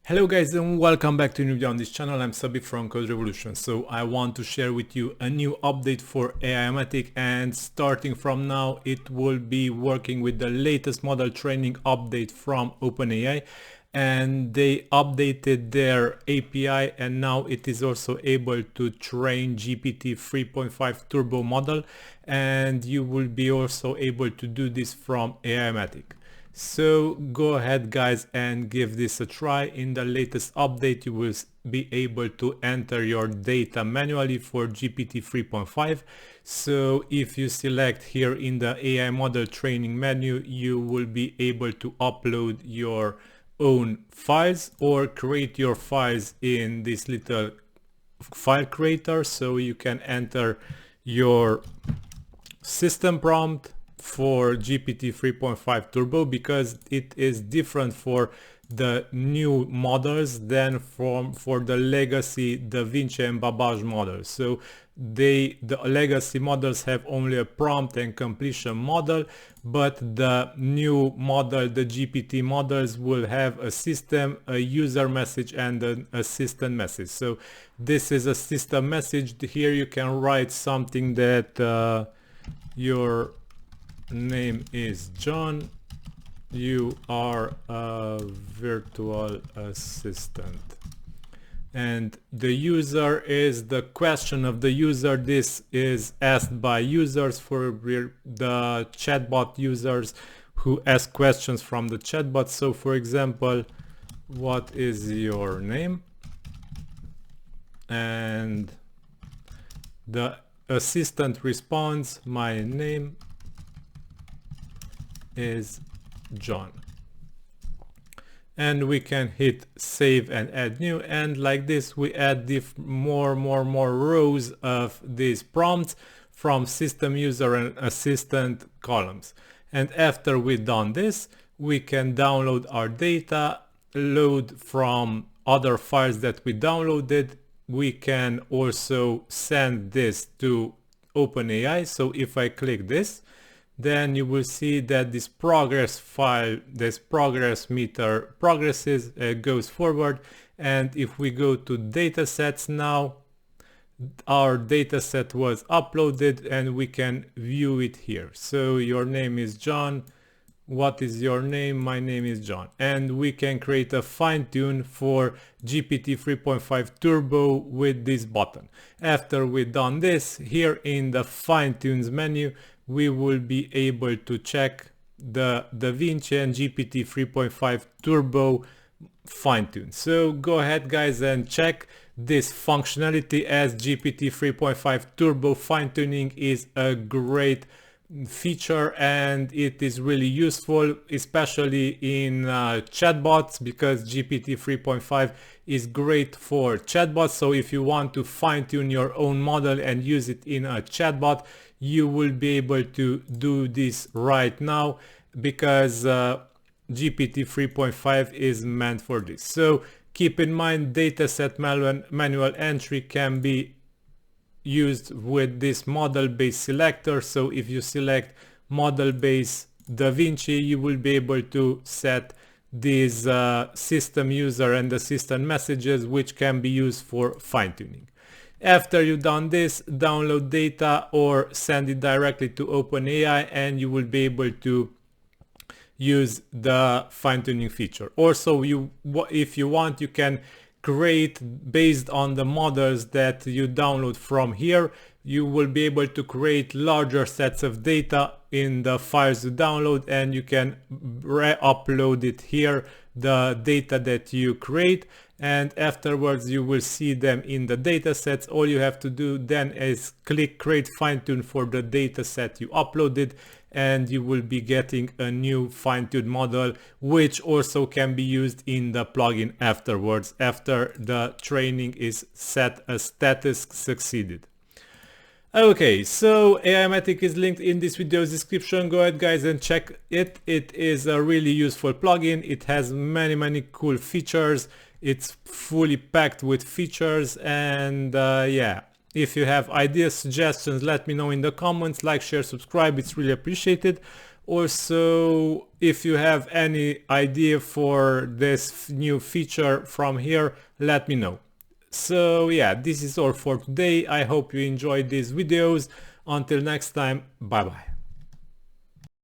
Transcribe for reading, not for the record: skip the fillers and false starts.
Hello guys and welcome back to a new video on this channel. I'm Szabi from CodeRevolution. So I want to share with you a new update for Aiomatic, and starting from now it will be working with the latest model training update from OpenAI, and they updated their API and now it is also able to train GPT 3.5 Turbo model, and you will be also able to do this from Aiomatic. So go ahead guys and give this a try. In the latest update you will be able to enter your data manually for GPT 3.5. So if you select here in the AI model training menu, you will be able to upload your own files or create your files in this little file creator. So you can enter your system prompt for GPT 3.5 Turbo because it is different for the new models than for the legacy DaVinci and Babbage models. So the legacy models have only a prompt and completion model, but the new model, the GPT models, will have a system, a user message and an assistant message. So this is a system message. Here you can write something that your name is John, you are a virtual assistant, and the user is the question of the user. This is asked by users for the chatbot users who ask questions from the chatbot. So for example, what is your name? And the assistant responds, my name is John, and we can hit save and add new, and like this we add more rows of these prompts from system user and assistant columns. And after we've done this, we can download our data, load from other files that we downloaded. We can also send this to OpenAI. So if I click this, then you will see that this progress file, this progress meter progresses, goes forward. And if we go to datasets now, our dataset was uploaded and we can view it here. So your name is John. What is your name? My name is John. And we can create a fine tune for GPT 3.5 Turbo with this button. After we've done this, here in the fine tunes menu, we will be able to check the DaVinci and GPT 3.5 Turbo fine tune. So go ahead guys and check this functionality, as GPT 3.5 Turbo fine tuning is a great feature and it is really useful, especially in chatbots, because GPT 3.5 is great for chatbots. So if you want to fine-tune your own model and use it in a chatbot, you will be able to do this right now, because GPT 3.5 is meant for this. So keep in mind, dataset manual entry can be used with this model base selector. So if you select model base DaVinci, you will be able to set these system user and assistant messages, which can be used for fine-tuning. After you've done this, download data or send it directly to OpenAI and you will be able to use the fine-tuning feature. Also, if you want, you can create, based on the models that you download from here, you will be able to create larger sets of data in the files you download, and you can re-upload it here, the data that you create, and afterwards you will see them in the data sets. All you have to do then is click create fine-tune for the data set you uploaded, and you will be getting a new fine-tuned model, which also can be used in the plugin afterwards, after the training is set as status succeeded. Okay, so Aiomatic is linked in this video's description. Go ahead guys and check it. It is a really useful plugin. It has many cool features. It's fully packed with features, and yeah. If you have ideas, suggestions, let me know in the comments. Like, share, subscribe, it's really appreciated. Also, if you have any idea for this new feature from here, let me know. So yeah, this is all for today. I hope you enjoyed these videos. Until next time, bye bye.